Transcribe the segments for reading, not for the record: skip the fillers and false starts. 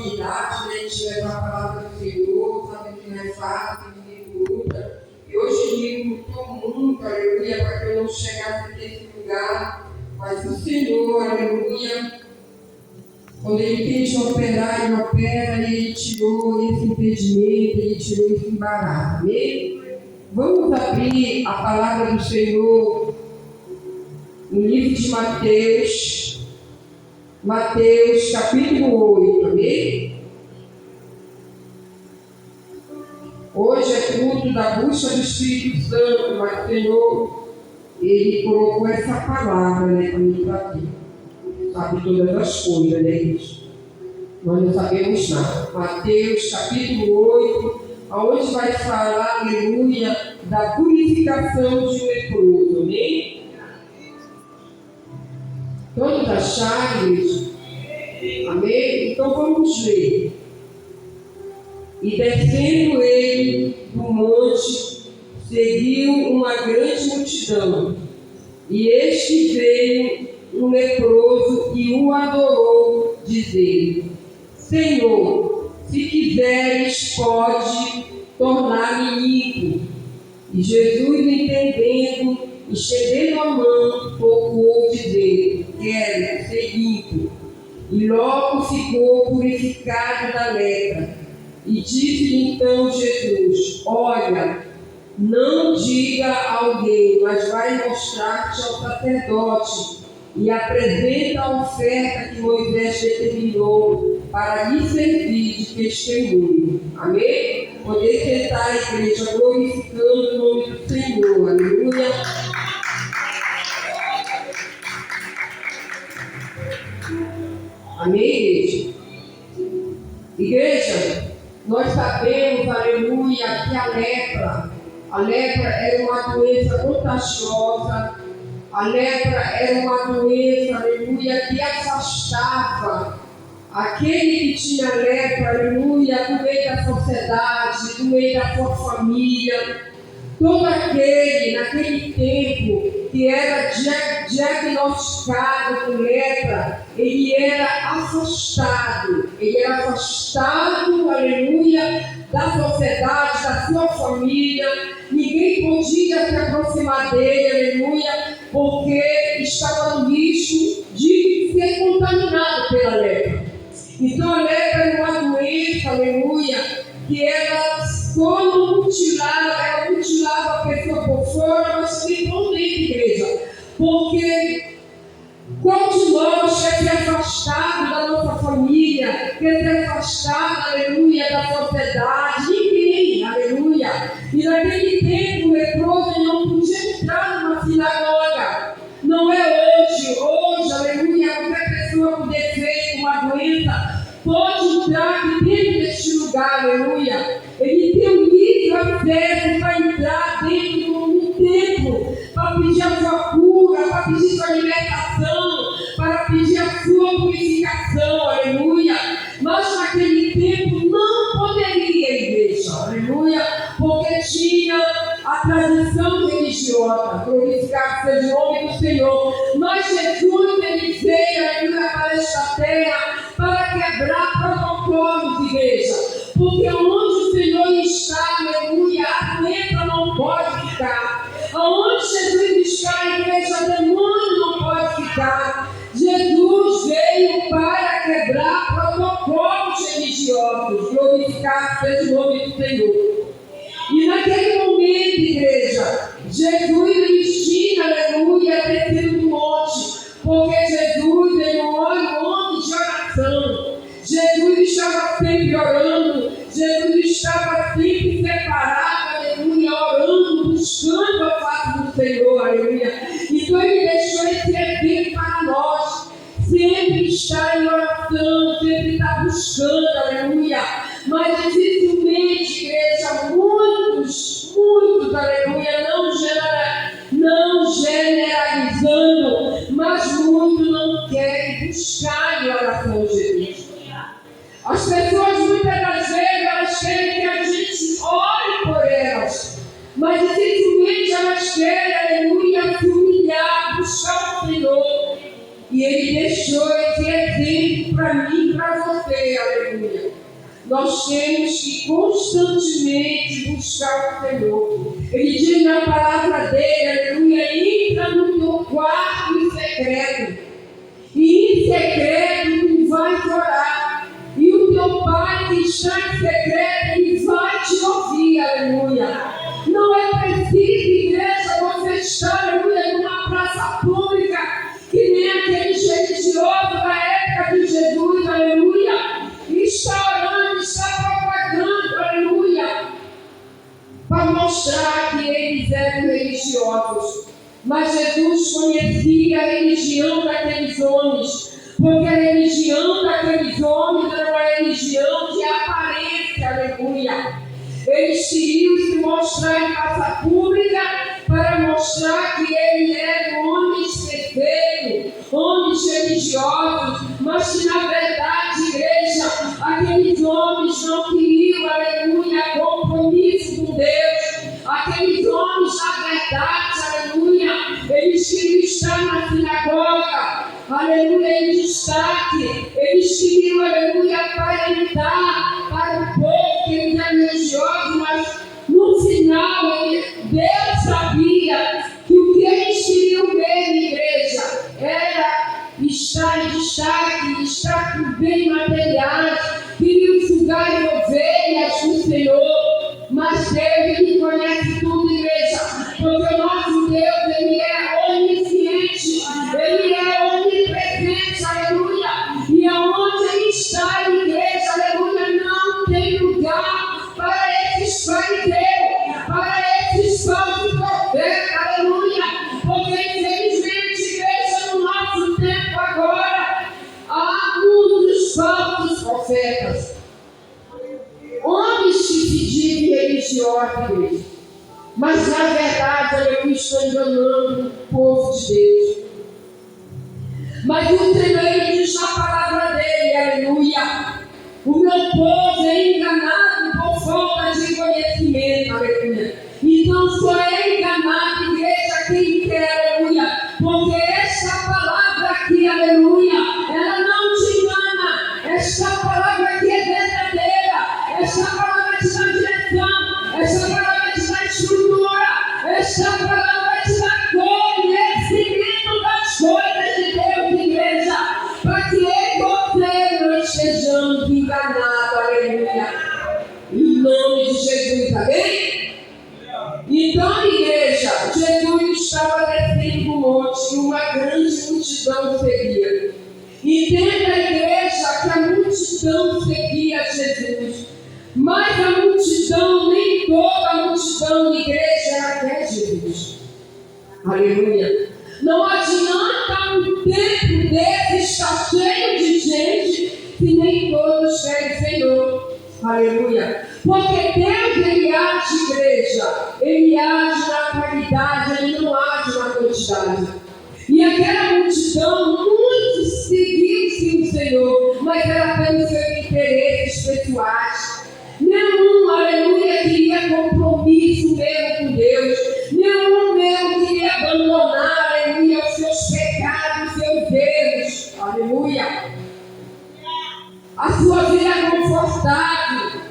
oportunidade de a gente levar a palavra do Senhor, sabe que não é fácil, ninguém luta. E hoje me lutou muito, aleluia, para que eu não chegasse nesse lugar. Mas o Senhor, aleluia, quando Ele tem de operar, Ele opera, e Ele tirou esse impedimento, Ele tirou esse embaraço. Amém? Vamos abrir a palavra do Senhor no livro de Mateus, Mateus capítulo 8, amém? Hoje é fruto da busca do Espírito Santo, mas o Senhor, Ele colocou essa palavra, para mim, para aqui. Sabe todas as coisas, isso? Nós não sabemos nada. Mateus capítulo 8, onde vai falar, aleluia, da purificação de um leproso, amém? Todos acharam isso? Amém? Então vamos ler. E descendo ele do monte, seguiu uma grande multidão. E este veio um leproso e o adorou, dizendo: Senhor, se quiseres, pode tornar-me limpo. E Jesus, entendendo, estendendo a mão, tocou, dizendo: Quero ser limpo. E logo ficou purificado da lepra. E disse-lhe então Jesus: Olha, não diga a alguém, mas vai mostrar-te ao sacerdote e apresenta a oferta que Moisés determinou para lhe servir de testemunho. Amém? Poder sentar, igreja, glorificando o nome do Senhor. Aleluia. Amém, igreja? Igreja, nós sabemos, aleluia, que a lepra era uma doença contagiosa. A lepra era uma doença, aleluia, que afastava aquele que tinha lepra, aleluia, do meio da sociedade, do meio da sua família. Todo aquele, naquele tempo, que era diagnosticado com lepra, ele era afastado, aleluia, da sociedade, da sua família. Ninguém podia se aproximar dele, aleluia, porque estava no risco de ser contaminado pela lepra. Então a lepra era uma doença, aleluia, que ela só não mutilava, ela mutilava a pessoa por fora, mas também por dentro, igreja. Porque qual de nós quer ser afastado da nossa família, quer ser afastado, aleluia, da sociedade? Ninguém, aleluia. E naquele tempo o leproso não podia entrar numa sinagoga. Não é hoje, aleluia, qualquer pessoa com defeito, uma doença, pode entrar dentro deste lugar, aleluia. Ele tem um livre acesso para entrar dentro do templo, para pedir a sua cura, para pedir sua libertação, para pedir a sua purificação, aleluia. Mas naquele tempo não poderia, igreja, aleluia, porque tinha a tradição religiosa, glorificado seja o nome do Senhor. Mas Jesus, ele veio, aleluia, para esta terra, para quebrar protocolos, igreja, porque onde o Senhor está, aleluia, a doença não pode ficar. Aonde Jesus está, igreja, demônio não pode ficar. Jesus veio para quebrar protocolos religiosos, glorificado seja o nome do Senhor. E naquele momento, igreja, Jesus tinha, aleluia, descido do monte, porque Jesus é um homem de oração. Jesus estava sempre orando, Jesus estava sempre separado, aleluia, orando, buscando a face do Senhor, aleluia. Então ele deixou esse exemplo para nós, sempre estar em oração, sempre estar buscando, aleluia. Mas dificilmente, igreja, muitos, aleluia, não generalizando, mas muitos não querem buscar em oração, Jesus. As pessoas muitas das vezes elas querem que a gente ore por elas, mas dificilmente elas querem, aleluia, se humilhar, buscar o Senhor. E Ele deixou esse exemplo para mim e para você, aleluia. nós temos que constantemente buscar o Senhor. Ele diz na palavra dele, aleluia, entra no teu quarto em secreto. E em secreto tu vais orar. E o teu Pai que está em secreto, ele vai te ouvir, aleluia. Não é preciso, igreja, você estar, aleluia, numa praça pública, que nem aqueles religiosos da época de Jesus, aleluia. Está orando, está propagando, aleluia, para mostrar que eles eram religiosos. Mas Jesus conhecia a religião daqueles homens, porque a religião daqueles homens era uma religião de aparência, aleluia. Eles queriam se mostrar em praça pública para mostrar que ele era homens perfeitos, homens religiosos, mas que na verdade, igreja, aqueles homens não queriam, aleluia, compromisso com Deus. Aqueles homens, na verdade, aleluia, eles queriam estar na sinagoga, aleluia, em destaque. Eles queriam, aleluia, aparentar para o povo que eles eram religiosos, mas no final, Deus sabia que o que eles queriam ver, igreja, era estar em destaque, estar com bem materiais, queriam sugar ovelhas do Senhor. Mas Deus, ele conhece tudo, igreja, porque o nosso Deus, ele é onisciente, ele é onipresente, aleluia. E aonde ele está, igreja, aleluia, não tem lugar para esses fariseus, para esses falsos profetas, aleluia. Porque infelizmente, igreja, no nosso tempo agora, há muitos falsos profetas. Homens que se dizem religiosos, mas na verdade, aleluia, estão enganando o povo de Deus. Mas o Senhor, ele diz na palavra dele, aleluia, o meu povo é enganado por falta de conhecimento, aleluia. Então só é enganado, igreja, quem quer, aleluia, porque esta palavra aqui, aleluia, ela não te engana. Esta palavra aqui é verdadeira. Esta palavra te dá direção, esta palavra te dá estrutura, esta palavra te dá conhecimento das coisas de Deus, igreja, para que eu e você não estejamos enganados, aleluia, em nome de Jesus, amém? Então, igreja, Jesus estava descendo do monte e uma grande multidão seguia. Entenda, igreja, que a multidão seguia Jesus. Mas a multidão, nem toda a multidão da igreja era até Jesus. Aleluia. Não adianta um templo desse estar cheio de gente se nem todos querem Senhor. Aleluia. Porque Deus, ele age, igreja, ele age na qualidade, ele não age na quantidade. E aquela multidão, muitos seguiam-se o Senhor, mas era pelos seus interesses pessoais. Nenhum, aleluia, queria compromisso mesmo com Deus. Nenhum mesmo queria abandonar, aleluia, os seus pecados, os seus erros. Aleluia. A sua vida confortável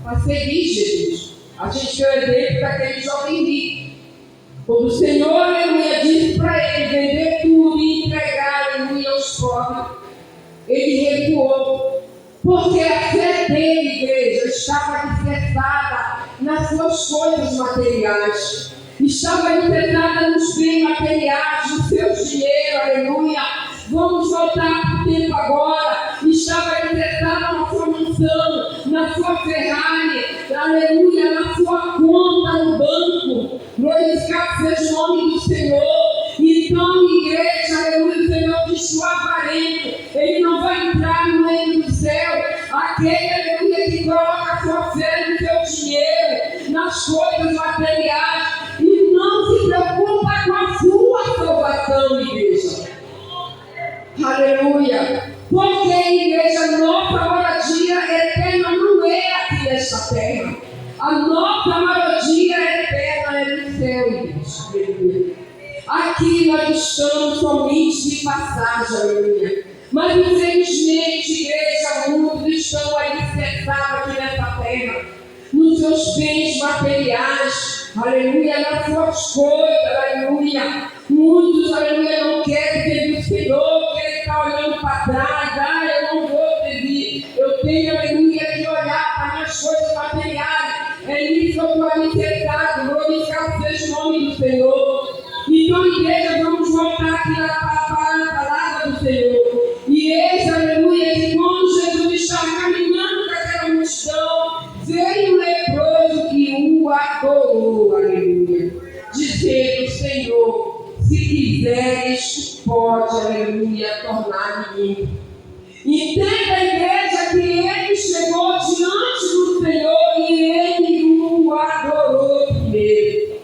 para seguir Jesus. A gente tem o exemplo daquele jovem rico. Quando o Senhor, aleluia, disse para ele vender tudo e entregar, aleluia, aos pobres, ele recuou. Porque a fé dele, igreja, estava alicerçada nas suas coisas materiais. Estava alicerçada nos bens materiais, no seu dinheiro, aleluia. Vamos voltar para o tempo agora. Estava alicerçada na sua mansão, na sua Ferrari, aleluia, na sua conta no banco. Glorificado seja o nome do Senhor. Então, igreja, aleluia, o Senhor diz que o avarento, ele não vai entrar no reino do céu. Aquele, aleluia, que coloca a sua fé no seu dinheiro, nas coisas materiais, e não se preocupa com a sua salvação, igreja. Aleluia. Porque, igreja, nossa moradia eterna não é aqui nesta terra. A nossa moradia eterna é no céu, igreja. Aleluia. Aqui nós estamos somente de passagem, aleluia. Mas infelizmente, igreja, muitos estão alicerçados seus bens materiais, aleluia, nas suas coisas, aleluia. Muitos, aleluia, não querem servir o Senhor, querem estar olhando para trás, eu não vou servir, eu tenho, aleluia, que olhar para minhas coisas materiais, é nisso que eu estou alicerçado, glorificar seja o nome do Senhor. Então, igreja, vamos voltar aqui para a palavra do Senhor. E eis, aleluia, que quando Jesus estava caminhando com aquela multidão, veio um leproso que o adorou, aleluia, dizendo: Senhor, se quiseres, tu pode, aleluia, tornar-me limpo. Entenda, igreja, que ele chegou diante do Senhor e ele o adorou primeiro.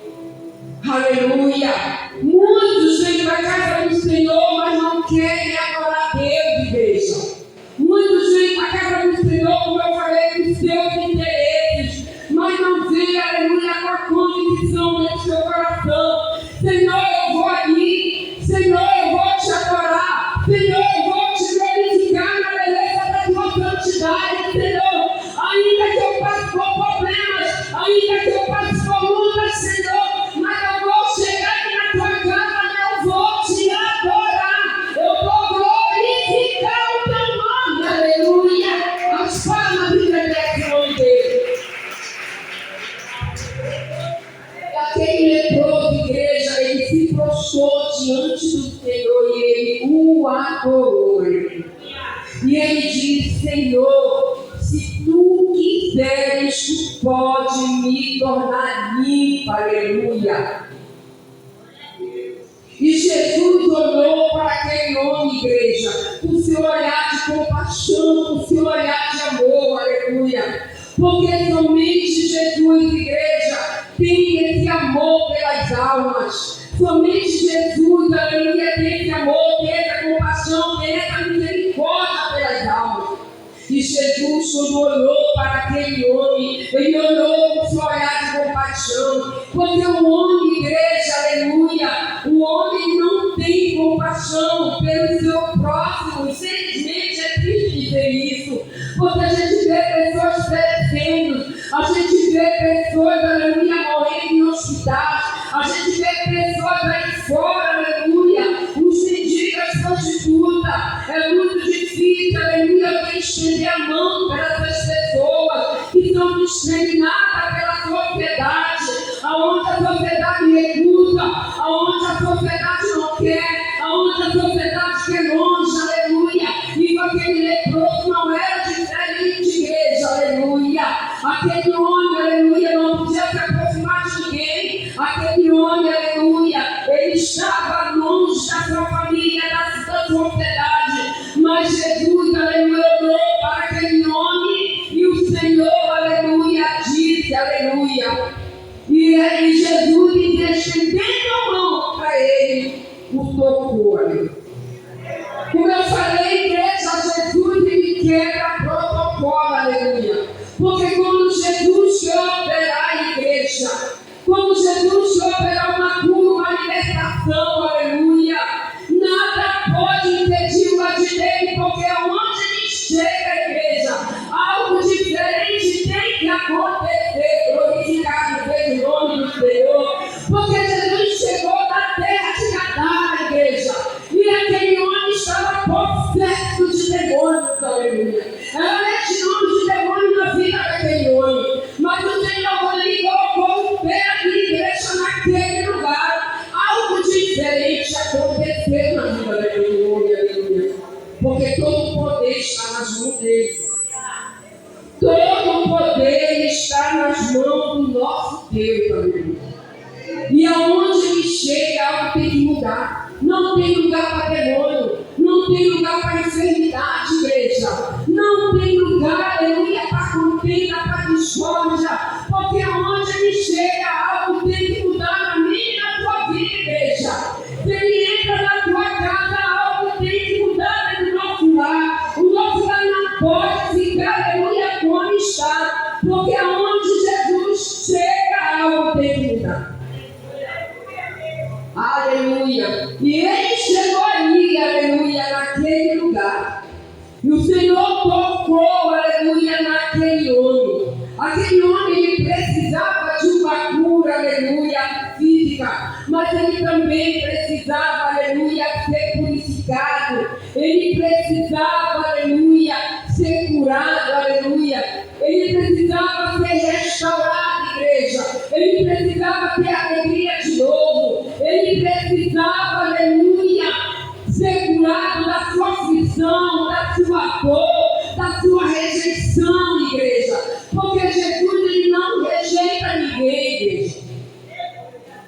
Aleluia. Muitos vêm para a casa do Senhor, mas não querem adorar Deus, igreja. Muitos vêm para a casa do Senhor, como eu falei, com seus interesses, mas não vê, aleluia, com a convicção no seu coração. Senhor, eu vou ali. Senhor, eu vou te adorar. Senhor, eu vou te glorificar na beleza da tua santidade, Senhor. Ainda que eu passe por problemas, ainda que eu passe por lutas, Senhor, mas eu vou chegar aqui na tua casa, eu vou te adorar. Eu vou glorificar o teu nome, aleluia. As palmas de Deus, nome dele. Aquele leproso, igreja, ele se prostrou diante do Senhor e ele o adorou. E ele disse: Senhor, se tu quiseres, tu pode me tornar limpa, aleluia. E Jesus olhou para aquele homem, igreja, com seu olhar de compaixão, com seu olhar de amor, aleluia. Porque somente Jesus, igreja, tem esse amor pelas almas. Somente Jesus, aleluia, tem esse amor, tem essa compaixão, tem essa misericórdia pelas almas. E Jesus, quando olhou para aquele homem, ele olhou com seu olhar de compaixão. Porque o homem, igreja, aleluia, o homem não tem compaixão pelo seu próximo. Infelizmente é triste dizer isso. Porque a gente vê pessoas perecendo, a gente vê pessoas, aleluia, morrendo em hospitais, a gente vê pessoas aí fora, aleluia, os mendigos, as prostitutas. É muito difícil, aleluia, alguém estender a mão para essas pessoas que são discriminadas pela sociedade, aonde a sociedade recusa, aonde a sociedade não quer, aonde a sociedade quer longe, aleluia. E aquele leproso não era diferente, igreja, aleluia. Aquele homem, aleluia, não podia se aproximar de ninguém. Aquele homem, aleluia, ele estava longe da sua família, da sua sociedade. Mas Jesus, aleluia, olhou para aquele homem e o Senhor, aleluia, disse, aleluia. E Jesus, estendendo a mão para ele, o tocou, aleluia. Como eu falei, igreja, Jesus, ele quebra protocolo, aleluia. Porque quando Jesus quer operar a igreja, quando Jesus quer operar uma cura, uma libertação, aleluia, nada pode impedir o agir dele, porque onde ele chega, a igreja, algo diferente tem que acontecer. Glorificado seja o nome do Senhor. Porque Jesus chegou na terra de Gadara, igreja, e aquele homem estava possesso de demônios, aleluia. Era legião de demônios na vida daquele homem. Mas o Senhor lhe colocou o pé ali, igreja, naquele lugar. Algo diferente aconteceu na vida daquele homem, aleluia. Porque todo o poder está nas mãos dele. Todo o poder está nas mãos do nosso Deus, aleluia. E aonde ele chega, algo tem que mudar. Não tem lugar para demônio, não tem lugar para enfermidade, igreja. Não tem lugar, aleluia, para contenda, para discórdia. Porque aonde ele chega, algo tem que mudar na minha e na tua vida, igreja. Se ele entra na tua casa, algo tem que mudar no nosso lar. O nosso lar não pode ficar, aleluia, como está. Porque aonde Jesus chega, algo tem que mudar. Aleluia. E ele chegou ali, aleluia, naquele lugar. E o Senhor tocou, aleluia, naquele homem. Aquele homem, ele precisava mas ele também precisava, aleluia, ser purificado. Ele precisava, aleluia, ser curado, aleluia. Ele precisava ser restaurado, igreja. Ele precisava ter alegria de novo. Ele precisava, aleluia, ser curado da sua aflição, da sua dor, da sua rejeição, igreja. Porque Jesus, ele não rejeita ninguém, igreja.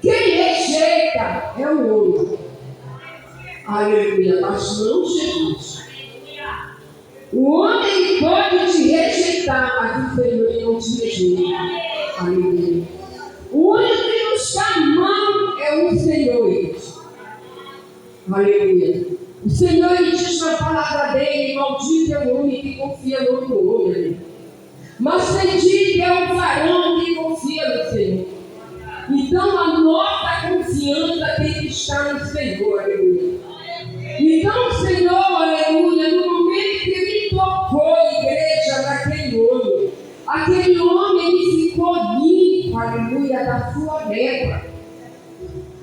Quem rejeita é o outro. Aleluia, mas não Jesus. O homem pode te rejeitar, mas o Senhor ele não te rejeita. Aleluia. O único que nos dá a mão é o Senhor. Aleluia. O Senhor ele diz na palavra dele: maldito é o homem que confia no outro homem. Mas bendito é o varão que confia no Senhor. Então a nossa confiança tem que estar no Senhor. Aleluia. Então o Senhor, aleluia, no momento que ele tocou a igreja naquele homem, aquele homem ele ficou limpo, aleluia, da sua lepra.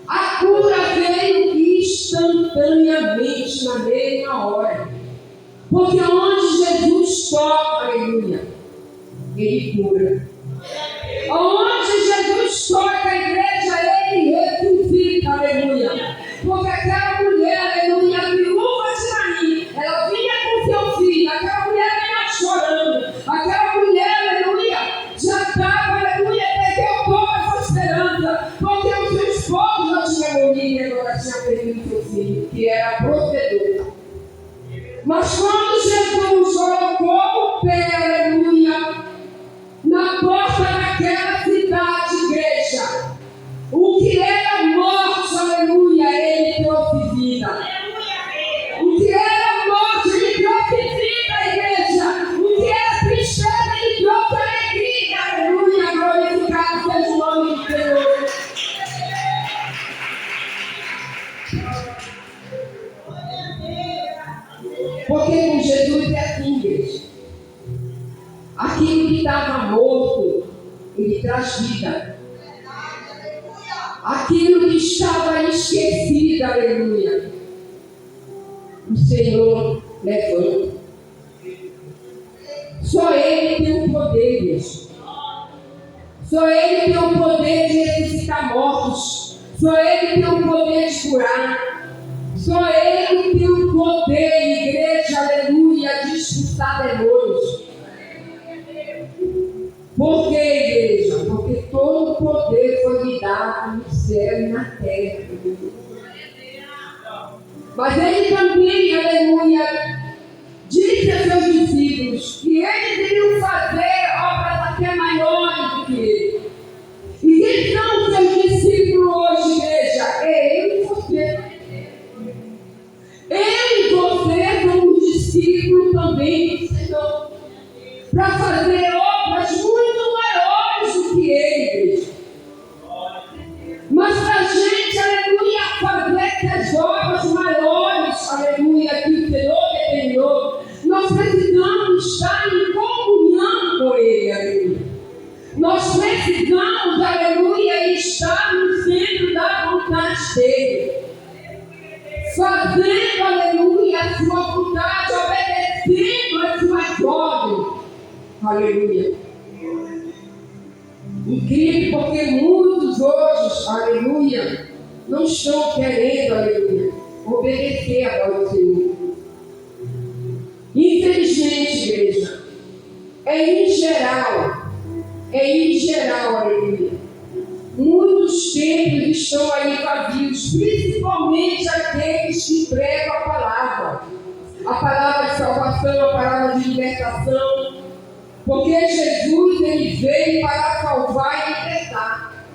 A cura veio instantaneamente, na mesma hora. Porque onde Jesus toca, aleluia, ele cura. Onde Jesus toca a igreja, ele ressuscita, aleluia. Porque aquela mulher, aleluia, viúva de Naim, ela vinha com seu filho, aquela mulher vinha chorando, aquela mulher, aleluia, já estava, aleluia, perdeu toda a sua esperança, porque o seu esposo já tinha morrido e agora tinha perdido seu filho, que era provedor. Mas quando Jesus colocou o pé, aleluia, na porta daquela cidade, igreja, o que era morte, aleluia, ele trouxe vida. O que era morte, ele trouxe vida, igreja. O que era tristeza, ele trouxe alegria, aleluia. Glorificado seja o nome do Senhor. Porque com Jesus é assim, igreja. Aquilo que estava morto, ele traz vida. Aquilo que estava esquecido, aleluia, o Senhor levanta. Só Ele tem o poder, Deus. Só Ele tem o poder de ressuscitar mortos. Só Ele tem o poder de curar. Só Ele tem o poder, igreja, aleluia, de expulsar demônios. Por que, igreja? Porque todo o poder foi me dado no céu e na terra. Mas ele também, aleluia, disse a seus discípulos que eles iriam fazer obras até maiores do que ele. E quem são os seus discípulos hoje, igreja? É eu e você. Eu e você somos discípulos também do Senhor. Para fazer obras muito maiores do que ele, igreja. Mas para a gente, aleluia, fazer essas obras maiores, aleluia, que o Senhor determinou, nós precisamos estar em comunhão com Ele, aleluia. Nós precisamos, aleluia, estar no centro da vontade dEle. Fazendo, aleluia, a sua vontade, obedecendo as suas ordens. Aleluia. Incrível, porque muitos hoje, aleluia, não estão querendo, aleluia, obedecer a voz do Senhor. Infelizmente, igreja, é em geral, aleluia. Muitos templos estão aí vazios, principalmente aqueles que pregam a palavra de salvação, a palavra de libertação. Porque Jesus ele veio para salvar e libertar.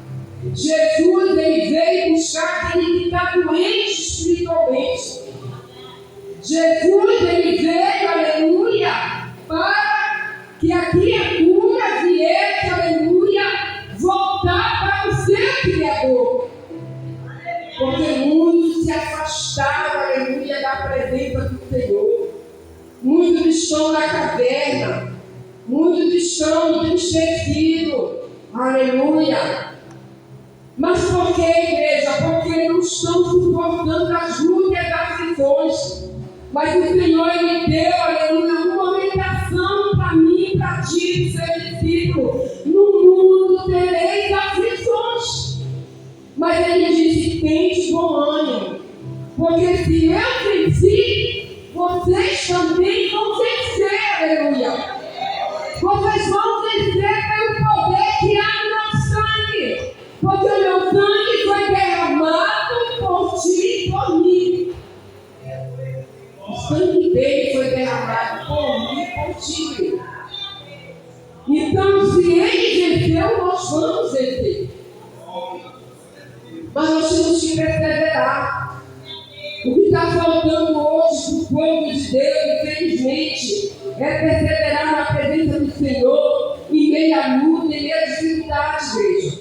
Jesus ele veio buscar aquele que está doente espiritualmente. Jesus ele veio, aleluia, para que a criatura viesse, aleluia, voltar para o seu Criador. Porque muitos se afastaram, aleluia, da presença do Senhor. Muitos estão na caverna. Muitos estão entristecidos, aleluia. Mas por que, igreja? Porque não estão suportando as lutas e as aflições. Mas o Senhor me deu, aleluia, uma orientação para mim, para ti, seu discípulo. No mundo tereis aflições. Mas ele disse: tente bom ânimo. Porque se eu venci, vocês também vão vencer, aleluia. Vocês vão vencer pelo poder que há no nosso sangue. Porque o meu sangue foi derramado por ti e por mim. O sangue dele foi derramado por mim e por ti. Então, se ele venceu, nós vamos vencer. Mas nós temos que perseverar. O que está faltando hoje para o povo de Deus, infelizmente, é perseverar na presença do Senhor em meio à luta, em meio à dificuldade, igreja.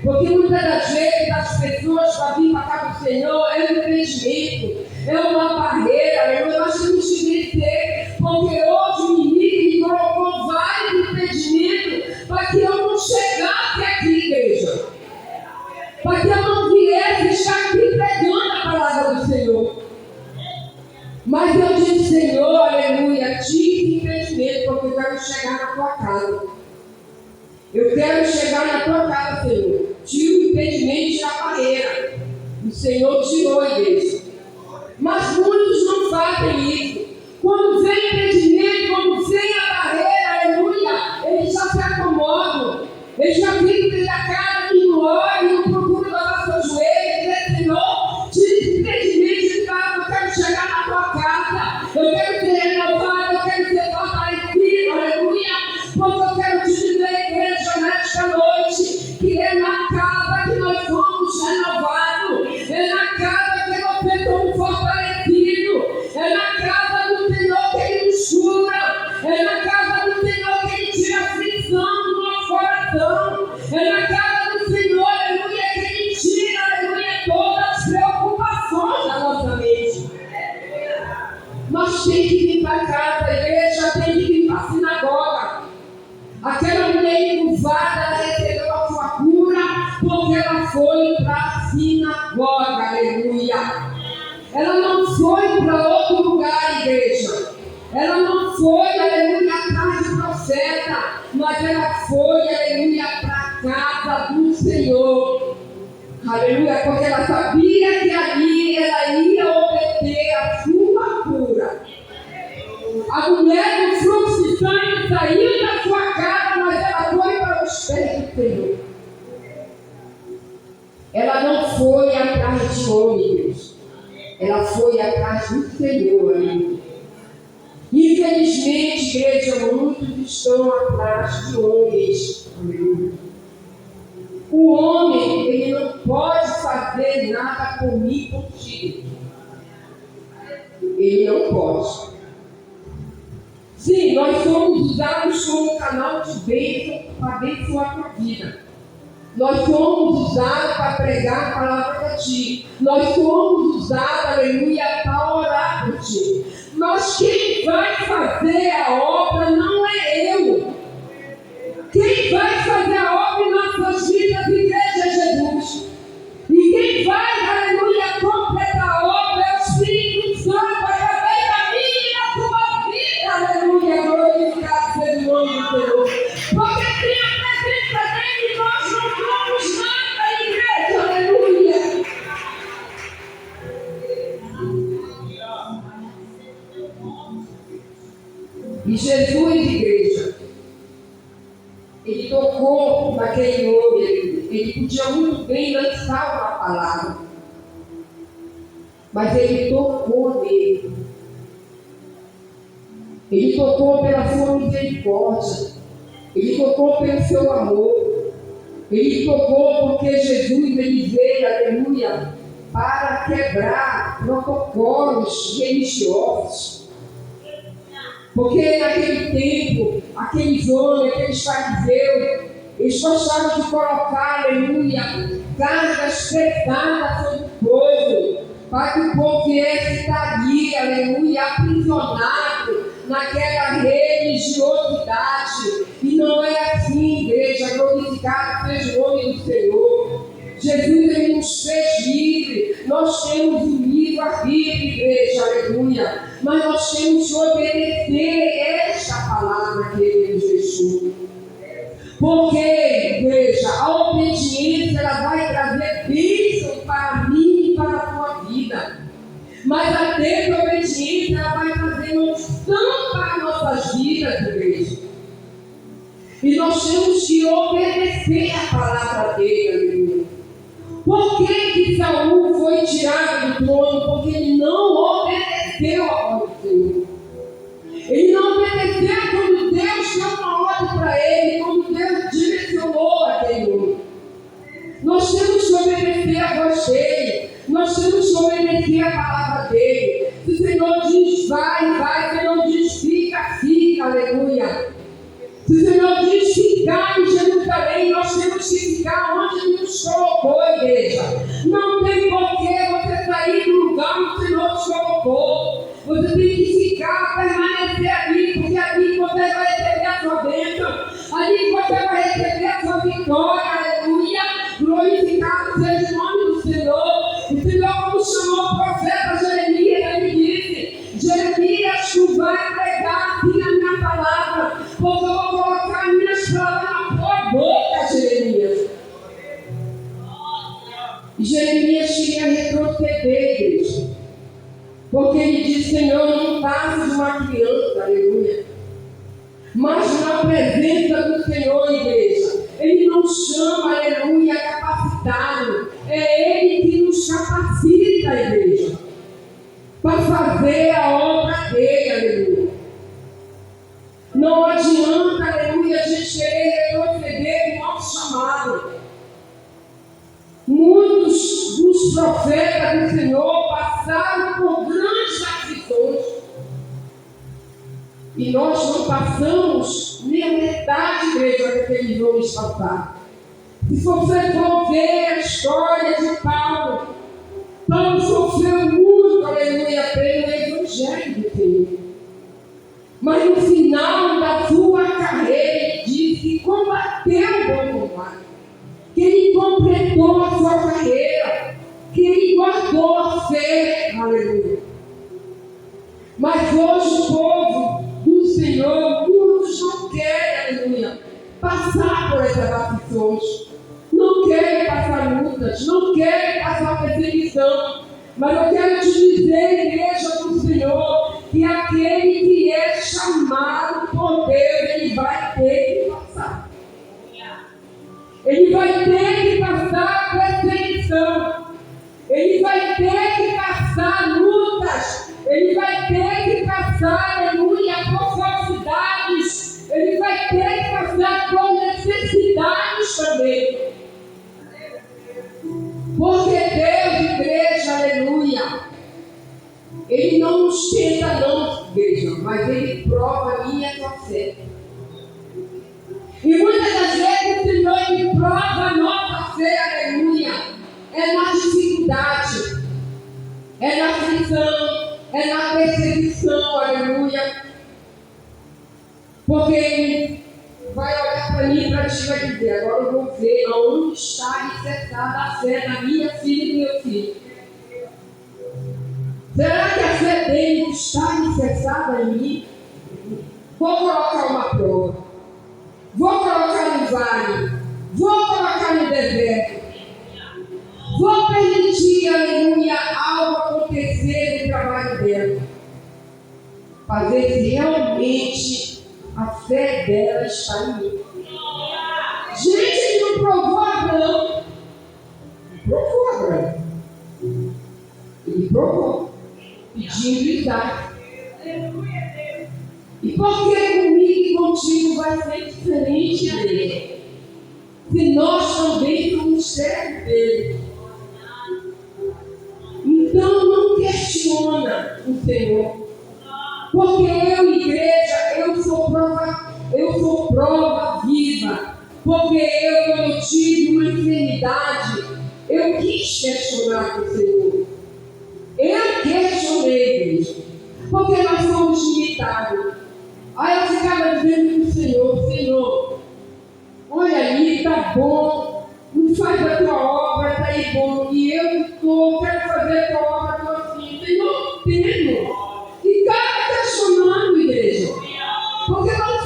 Porque muitas das vezes as pessoas para vir para cá do Senhor é um impedimento, é uma barreira, nós temos que vencer, porque hoje o inimigo me colocou vários impedimentos para que eu não chegasse aqui, igreja. Para que eu não viesse estar aqui pregando a palavra do Senhor. Mas eu disse: Senhor, aleluia, tire impedimento, porque eu quero chegar na tua casa. Eu quero chegar na tua casa, Senhor. Tira o impedimento, tira a barreira. O Senhor tirou a igreja. Mas muitos não fazem isso. Quando vem impedimento, quando vem a barreira, aleluia, eles já se acomodam. Eles já ficam dentro da casa e não olham, não procuram lavar seus joelhos, dizer: Senhor, tira esse impedimento de casa, eu quero chegar na tua casa. Eu quero ser renovado, eu quero ser fortalecido, aleluia. Porque eu quero te dizer, igreja, nesta noite, que é na casa que nós somos renovados, é na casa que nós somos fortalecidos, é na casa do Senhor que Ele nos cura, é na casa do Senhor que Ele tira a aflição do nosso coração, é na casa do Senhor, aleluia, que Ele tira, aleluia, todas as preocupações da nossa mente. Nós temos que vir para casa, a igreja tem que vir para a sinagoga. Aquela mulher encurvada, ela recebeu a sua cura porque ela foi para a sinagoga, aleluia. Ela não foi para outro lugar, igreja. Ela não foi, aleluia, atrás de profeta, mas ela foi, aleluia, para a casa do Senhor. Aleluia, porque ela sabia que ali ela ia obter a sua cura. A mulher do fluxo de sangue saiu da sua casa, mas ela foi para os pés do Senhor. Ela não foi atrás de homens, ela foi atrás do Senhor. Aleluia. Infelizmente, igreja, muitos estão atrás de homens. Aleluia. O homem, ele não pode fazer nada por mim e por ti. Ele não pode. Sim, nós somos usados como canal de bênção para abençoar a tua vida. Nós somos usados para pregar a palavra para ti. Nós somos usados, aleluia, para orar por ti. Mas quem vai fazer a obra não é eu. Quem vai fazer a obra em nossas vidas, igreja, é Jesus. E quem vai, aleluia, completar a obra é o Espírito Santo, através da minha e da tua vida, aleluia, glorificado seja o nome do Senhor. Porque sem a presença dele nós não somos nada, igreja, aleluia. E Jesus, igreja, ele tocou naquele homem, ele podia muito bem lançar uma palavra, mas ele tocou nele. Ele tocou pela sua misericórdia, ele tocou pelo seu amor, ele tocou porque Jesus, ele veio, aleluia, para quebrar protocolos religiosos. Porque naquele tempo, aqueles homens, aqueles fariseus, eles gostavam de colocar, aleluia, cargas pesadas sobre o povo, para que o povo viesse estar ali, aleluia, aprisionado naquela religiosidade. E não é assim, igreja, glorificado seja o nome do Senhor. Jesus ele nos fez livre. Nós temos o livre-arbítrio, igreja, aleluia. Mas nós temos que obedecer esta palavra que ele nos deixou. Porque, igreja, a obediência ela vai trazer bênção para mim e para a tua vida. Mas a desobediência ela vai trazer maldição para as nossas vidas, igreja. E nós temos que obedecer a palavra dele, aleluia. Por que Saul foi tirado do trono? Porque ele não obedeceu a voz do Senhor. Ele não obedeceu quando Deus deu uma ordem para ele, quando Deus direcionou aquele homem. Nós temos que obedecer a voz dele. Nós temos que obedecer a palavra dele. Se o Senhor diz vai, vai. Se o Senhor diz fica, fica. Aleluia. Se o Senhor diz ficar em Jerusalém, nós temos que ficar onde Ele nos colocou, igreja. Não tem porquê você sair do lugar onde o Senhor te colocou. Você tem que ficar, permanecer ali, porque ali você vai receber a sua bênção. Ali você vai receber a sua vitória, aleluia. Glorificado seja o nome do Senhor. O Senhor, como chamou o profeta Jeremias, ele disse: Jeremias, tu vai pregar assim a minha palavra, porque eu vou colocar minhas palavras na tua boca, Jeremias. E Jeremias queria retroceder, igreja, porque ele disse: Senhor, não passa de uma criança, aleluia. Mas na presença do Senhor, igreja, Ele não chama, aleluia, capacitado. É Ele que nos capacita, igreja, para fazer a obra dele, aleluia. Não adianta, aleluia, a gente querer retroceder no nosso chamado. Muitos dos profetas do Senhor passaram por grandes aflições. E nós não passamos nem a metade, igreja, do que aqueles homens passaram. Se você for ver a história de Paulo, Paulo sofreu muito, aleluia, pelo Evangelho do Senhor. Mas no final da sua carreira, ele diz que combateu o bom combate, que ele completou a sua carreira, que ele guardou a fé, aleluia. Mas hoje o povo do Senhor, muitos não querem, aleluia, passar por essas aflições, não querem passar lutas, não querem passar perseguição. Mas eu quero te dizer, igreja do Senhor, que aquele que é chamado por Deus, ele vai ter que passar. Ele vai ter que passar perseguição. Ele vai ter que passar lutas. Ele vai ter que passar, aleluia, por falsidades. Ele vai ter que passar por necessidades também. Porque Deus, igreja, aleluia, Ele não nos tenta não, igreja, mas Ele prova a minha e a tua fé. E muitas das vezes o Senhor Ele prova a nossa fé, aleluia, é na dificuldade, é na aflição, é na perseguição, aleluia. Porque Ele vai olhar para mim e para ti e vai dizer: agora eu vou ver aonde está alicerçada a fé da minha filha e do meu filho. Será que a fé dele está alicerçada em mim? Vou colocar uma prova. Vou colocar no vale. Vou colocar no deserto. Vou permitir, aleluia, algo acontecer no trabalho dela, para ver se realmente a fé dela está em mim. Gente, ele não provou Abraão. Ele provou Abraão. Ele provou, pedindo Isaac. E por que comigo e contigo vai ser diferente dele? Se nós também somos servos dele. Então não questiona o Senhor. Porque eu, igreja, eu sou prova viva. Porque quando eu tive uma enfermidade, eu quis questionar o Senhor. Eu questionei, igreja. Porque nós somos limitados. Aí eu ficava dizendo para o Senhor: Senhor, olha aí, tá bom, não faz a tua obra,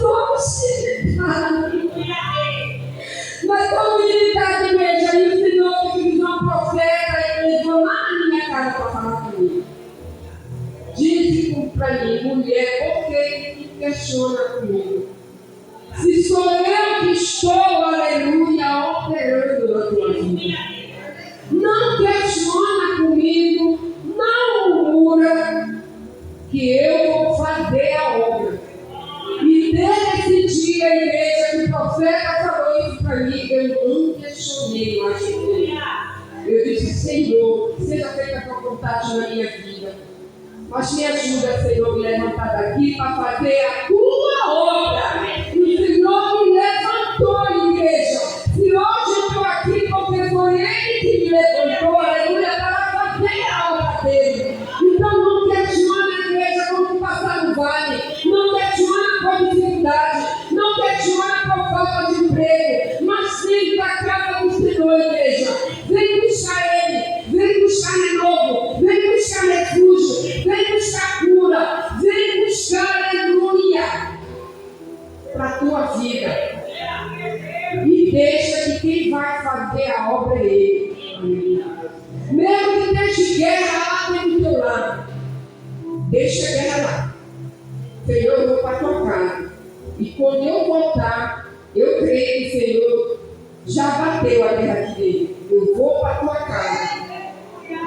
somos limitados. Mas como limitado, igreja, e o Senhor que me deu um profeta e levou lá na minha casa para falar comigo. Disse para mim, mulher, por que questiona comigo? Se sou eu que estou, aleluia, operando na tua vida. Não questiona comigo, não murmura, que eu vou fazer a obra. E desde esse dia, igreja, que o profeta falou isso para mim, eu não questionei mais com ele. Eu disse, Senhor, seja feita a tua vontade na minha vida. Mas me ajuda, Senhor, me levantar daqui para fazer a tua obra. E o Senhor me levantou, igreja. Se hoje eu estou aqui porque foi Ele que me levantou, aleluia, para fazer a obra dele. Então não questiona, igreja, quando passar no vale. Não questiona com dificuldade. Não questiona por falta de emprego. Mas vem para a casa do Senhor, igreja. Vem buscar Ele. Vem buscar renovo. Vem buscar refúgio. Vem buscar cura. Vem buscar, aleluia, para a tua vida. E deixa que quem vai fazer a obra é Ele. Mesmo que deixe guerra lá dentro do teu lado, deixa a guerra lá. Senhor, eu vou para a tua casa. E quando eu voltar, eu creio que o Senhor já bateu a guerra aqui dele. Eu vou para a tua casa.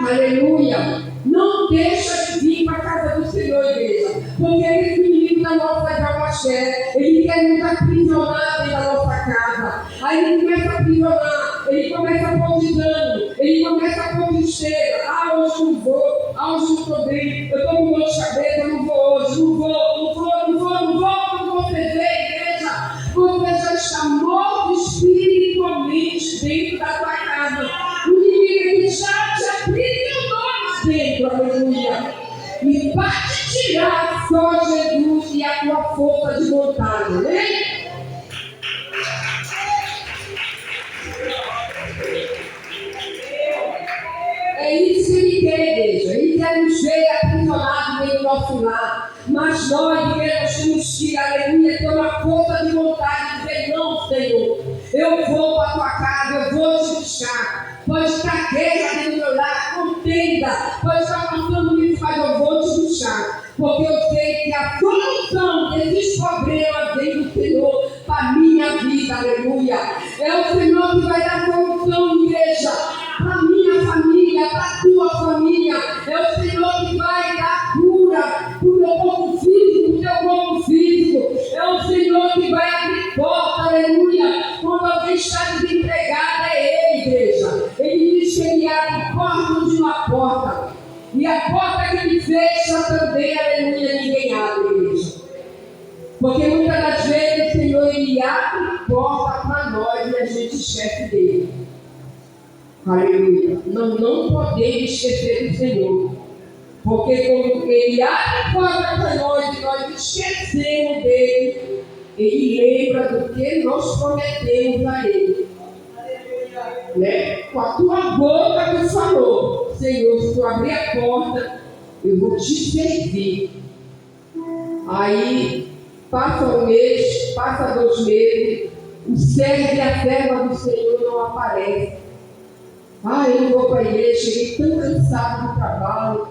Aleluia. Não deixa de vir para a casa do Senhor, igreja. Porque esse inimigo da nossa almas quer. Ele quer nos aprisionar dentro da nossa casa. Aí ele começa a aprisionar. Ele começa a pôr de dano. Ele começa a pôr de esteira. Ah, hoje não vou. Ah, hoje não estou bem. Eu estou com dor de cabeça. Eu não vou hoje. Não vou. Quando você vê, igreja, você já está morto espiritualmente dentro da tua casa. O inimigo já te aprisionou lá dentro, aleluia. E para te tirar só Jesus e a tua força de vontade, né? É isso que Ele quer, igreja. Ele quer nos ver aprisionados dentro do nosso lar. Mas nós, igreja, nós temos que, aleluia, ter uma força de vontade de dizer, não, Senhor, eu vou para a tua casa, eu vou te buscar. Pode estar guerra dentro do meu lar, contenda. Pode estar passando isso, mas eu vou te buscar. Porque eu sei que a solução desses problemas vem do Senhor para a minha vida, aleluia. É o Senhor que vai dar solução, igreja, para a minha família, para a tua família. É o Senhor que vai dar cura para o meu corpo físico, para o teu corpo físico. É o Senhor que vai abrir porta, aleluia. Quando alguém está desempregado, é Ele, igreja. Ele diz que Ele abre porta onde não há porta. E a porta que Ele fecha também, aleluia, ninguém abre, igreja. Porque muitas das vezes o Senhor Ele abre porta para nós e a gente esquece dele. Aleluia. Não podemos esquecer do Senhor. Porque quando Ele abre porta para nós e nós esquecemos dele, Ele lembra do que nós prometemos a Ele. Né? Com a tua boca tu falou, Senhor, se tu abrir a porta, eu vou te servir. Aí passa um mês, passa 2 meses, o servo e a serva do Senhor não aparecem. Ah, eu não vou para a igreja, cheguei tão cansado do trabalho.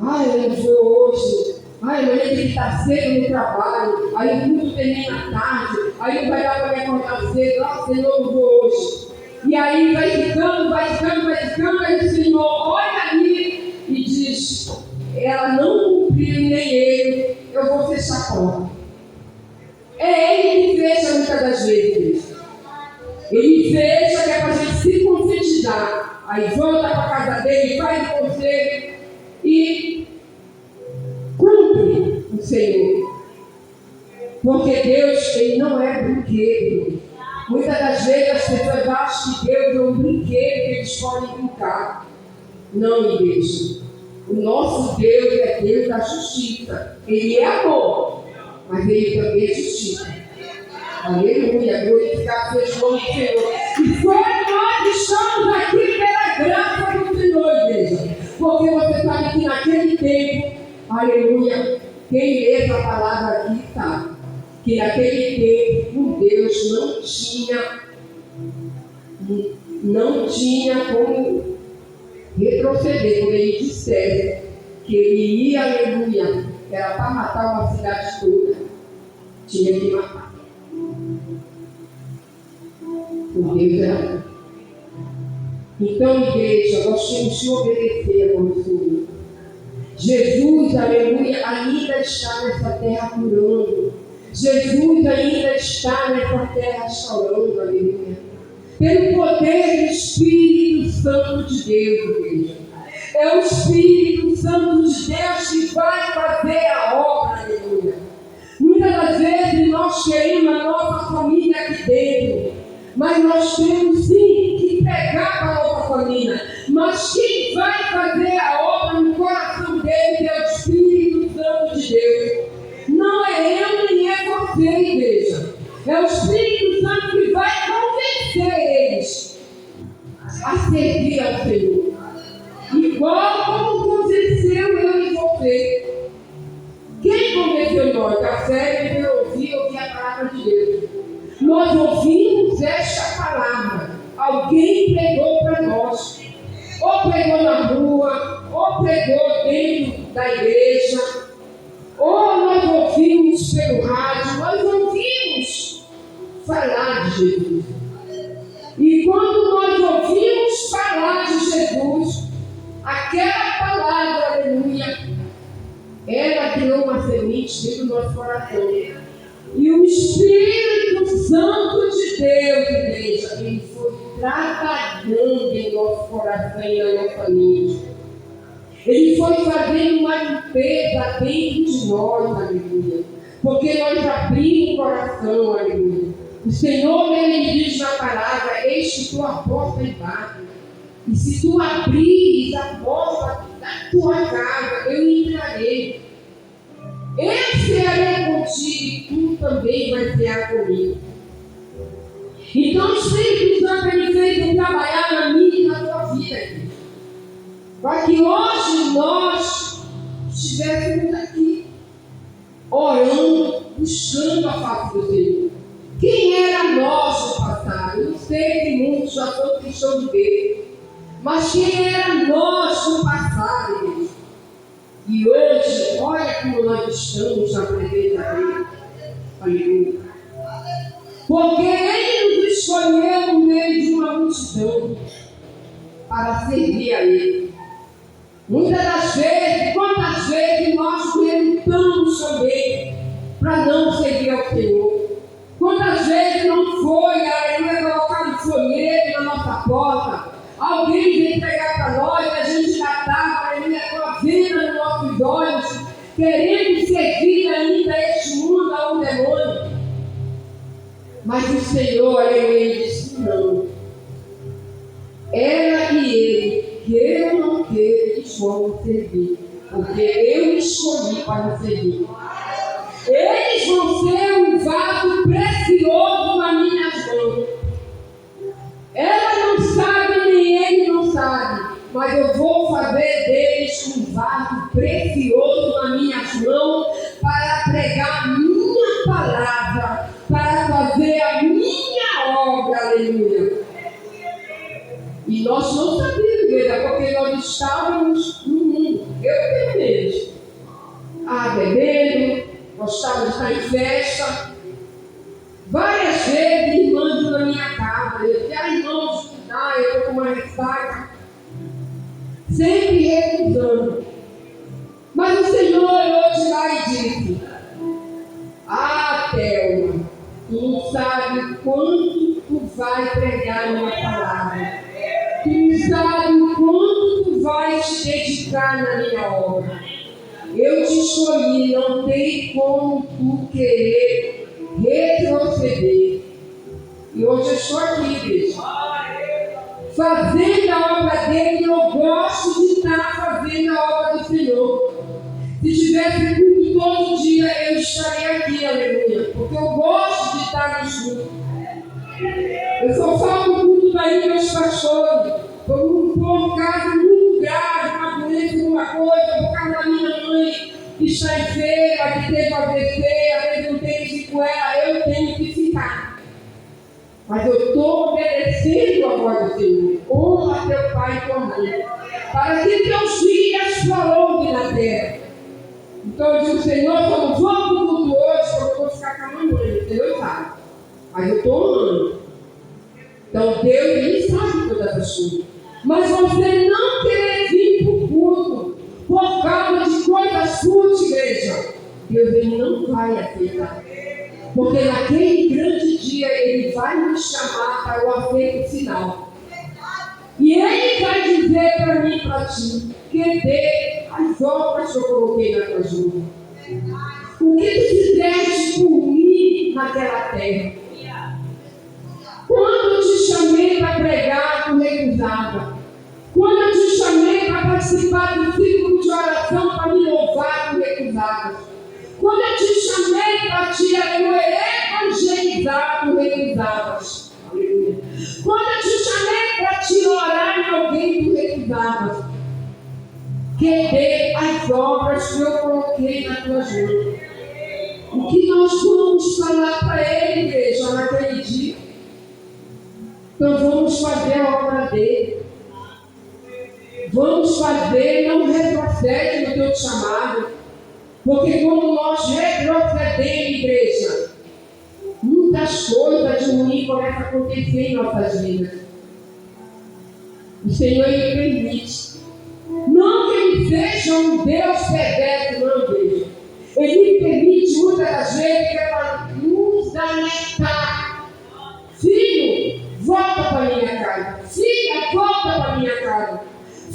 Ah, eu não vou hoje. Ah, eu tenho que estar cedo no trabalho. Aí o culto termina tarde. Aí não vai dar para me acordar cedo. Ah, Senhor, eu não vou hoje. E aí vai ficando. Aí o Senhor olha ali e diz, ela não cumpriu nem ele, eu vou fechar a porta. É Ele que fecha muitas das vezes. Ele fecha que é para a gente se conscientizar. Aí volta para a casa dele, faz o conselho e cumpre o Senhor. Porque Deus, Ele não é brinquedo. Muitas das vezes as pessoas acham que Deus é um brinquedo que eles podem brincar. Não, igreja. O nosso Deus é Deus da justiça. Ele é amor, mas Ele também é justiça. Aleluia, glorificar seus nomes, Senhor. E foi nós estamos aqui pela graça do Senhor, igreja. Porque você sabe que naquele tempo, aleluia, quem lê essa palavra aqui sabe que naquele tempo, com Deus, não tinha como retroceder quando ele dissesse que ele ia, aleluia, era para matar uma cidade toda, tinha que matar. Por Deus era. Então, igreja, nós temos que obedecer ao Senhor. Jesus, aleluia, ainda está nessa terra curando. Jesus ainda está nessa terra restaurando, aleluia. Pelo poder do Espírito Santo de Deus, igreja. É o Espírito Santo de Deus que vai fazer a obra, aleluia. Muitas das vezes nós queremos a nossa família aqui dentro, mas nós temos sim que pegar para a nossa família. Mas quem vai fazer a obra no coração deles é o Espírito Santo de Deus. Não é eu nem é você, igreja. É o Espírito Santo que vai convencer eles a servir ao Senhor. Igual como convenceu eu e você. Quem convenceu nós? A fé de ouvir a palavra de Deus. Nós ouvimos esta palavra. Alguém pregou para nós. Ou pregou na rua, ou pregou dentro da igreja, ou nós ouvimos pelo rádio, nós ouvimos falar de Jesus. E quando nós ouvimos falar de Jesus, aquela palavra, aleluia, ela criou uma semente dentro do nosso coração. E o Espírito Santo de Deus, igreja, ele foi trabalhando em nosso coração e na nossa mente. Ele foi fazendo uma limpeza dentro de nós, aleluia. Porque nós abrimos o coração, aleluia. O Senhor, ele diz na palavra: eis que estou à porta e bato. E se tu abrires a porta da tua casa, eu entrarei. Eu serei contigo e tu também vai ser comigo. Então o Espírito Santo ele veio trabalhar na minha e na tua vida, aqui. Para que hoje nós estivéssemos aqui, orando, buscando a face do Senhor. Quem era nós no passado? Eu não sei que muitos já estão cristãos de Deus. Mas quem era nós no passado, igreja? E hoje, olha como nós estamos na presença dele. Aleluia. Porque ele nos escolheu no meio de uma multidão para servir a ele. Muitas das vezes, quantas vezes nós lutamos também para não servir ao Senhor? Quantas vezes não foi, aleluia, colocado um folheto na nossa porta? Alguém veio pegar para nós, a gente já estava, aleluia, com a venda nos nossos olhos, querendo servir ainda este mundo ao demônio. Mas o Senhor, aleluia, disse: não. Ela e ele, que eu não quero, eles vão servir, porque eu escolhi para servir. Eles vão ser um vaso precioso nas minhas mãos. Ela não sabe, nem ele não sabe, mas eu vou fazer deles um vaso precioso nas minhas mãos para pregar a minha palavra, para fazer a minha obra, aleluia. E nós não sabíamos, igreja, porque nós estávamos no mundo, eu tenho medo. Bebendo, gostava de estar em festa. Várias vezes, irmãs na minha casa, eu dizia: irmãos, eu estou com uma ressaca. Sempre recusando. Mas o Senhor olhou de lá e disse: Thelma, tu não sabe quanto tu vai pregar a minha palavra. Tu não sabe quanto tu vai te dedicar na minha obra. Eu te escolhi, não tem como tu querer retroceder. E hoje eu estou aqui, igreja, fazendo a obra dele. Eu gosto de estar fazendo a obra do Senhor. Se tivesse culto todo dia, eu estaria aqui, aleluia, porque eu gosto de estar no culto. Eu só falo do culto daí, meus pastores, por um caso muito grave, uma doença, uma coisa, por causa da minha mãe. que está enferma, que teve AVC, às vezes não tem que ir com ela, eu tenho que ficar. Mas eu estou obedecendo a voz do Senhor. Honra teu pai e tua mãe, para que teus dias prolonguem na terra. Então eu digo, Senhor, eu não vou para o mundo hoje, porque eu vou ficar com a mamãe, o Senhor sabe. Mas eu estou honrando. Então Deus, Ele sabe todas as coisas. Mas você não querer vir para o culto por causa de coisas suas, igreja, Deus Ele não vai aceitar. Porque naquele grande dia Ele vai nos chamar para o afeto final. E Ele vai dizer para mim e para ti, que dê as obras que eu coloquei na tua vida. O que tu fizeste por mim naquela terra? Quando eu te chamei para pregar, tu recusava. Quando eu te chamei para participar do círculo de oração, para me louvar, tu recusava. Quando eu te chamei para te evangelizar, tu recusavas. Quando eu te chamei para te orar em alguém, tu recusavas. Que dê as obras que eu coloquei na tua mãos. O que nós vamos falar para ele, igreja, naquele dia? Então vamos fazer a obra dele. Vamos fazer, não retrocede no teu chamado. Porque quando nós retrocedemos, igreja, muitas coisas de ruim começam a acontecer em nossas vidas. O Senhor, Ele permite. Não que Ele seja um Deus perverso, não, igreja. Ele permite muitas das vezes que ela nos alertar. Filho, volta para a minha casa. Filha, volta para a minha casa.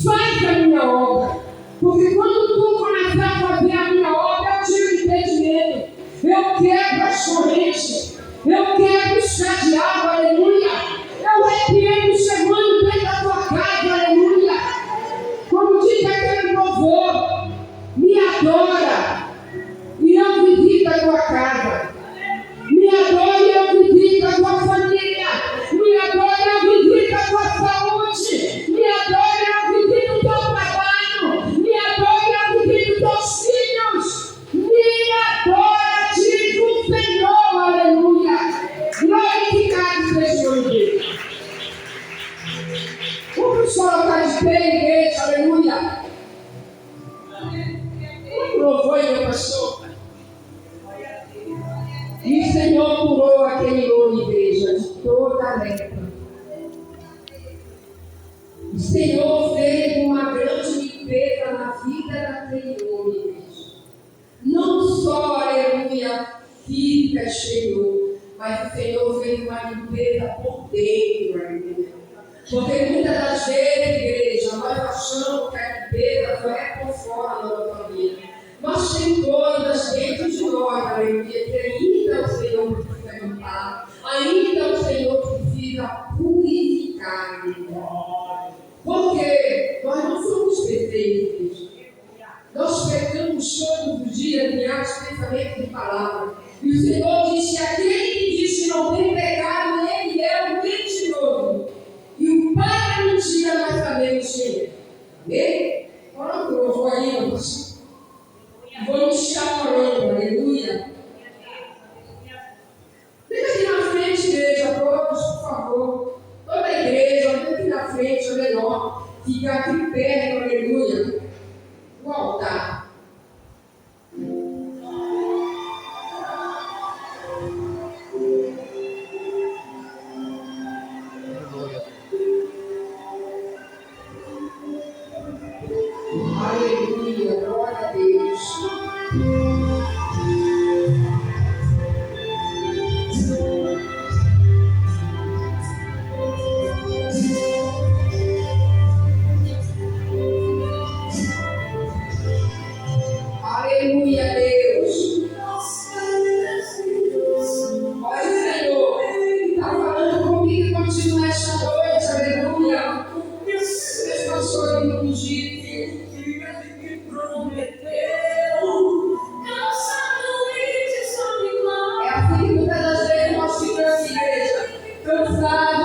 Faz a minha obra. Porque quando tu começar a fazer a minha obra, eu tiro o impedimento. Eu quebro as correntes. Eu quebro os cadeados, aleluia. Eu repreendo chegando dentro da tua casa, aleluia. Como diz aquele louvor, me adora e eu visito a tua casa. Me adora e eu visito a tua família. Me adora e eu visito a tua saúde. Me adora e eu visito o teu trabalho. Me adora e eu visito os teus filhos. Me adora, diz o Senhor, aleluia. Glorificado seja o Deus. Vamos colocar de pé, igreja, aleluia. Louvor, meu pastor. E o Senhor curou aquele homem, igreja, de toda a lepra. O Senhor fez uma grande limpeza na vida daquele homem, igreja. Não só, aleluia, física exterior, mas o Senhor fez uma limpeza por dentro, aleluia. Porque muitas das vezes, igreja, nós achamos que a limpeza só é por fora da nossa vida. Mas tem coisas dentro de nós, aleluia, que ainda o Senhor precisa limpar, ainda o Senhor precisa purificar, aleluia. Porque nós não somos perfeitos. Nós pecamos todos os dias em atos, pensamentos e palavras. E o Senhor diz que aquele que diz que não tem pecado, ele é o mentiroso. E o pai da mentira nós sabemos quem é. Amém? Coloca o louvor aí, irmãos. Vamos estar orando, aleluia. Fica aqui na frente, igreja, todos, por favor. Toda a igreja, fica aqui na frente, ao menor. Fica aqui perto, aleluia. O altar. Aleluia, glória a Deus. Aleluia, Deus. Olha, Senhor, está falando comigo e contigo nesta noite, aleluia. Meus pastores não dizem. É assim que muitas das vezes nós ficamos, igreja, cansados.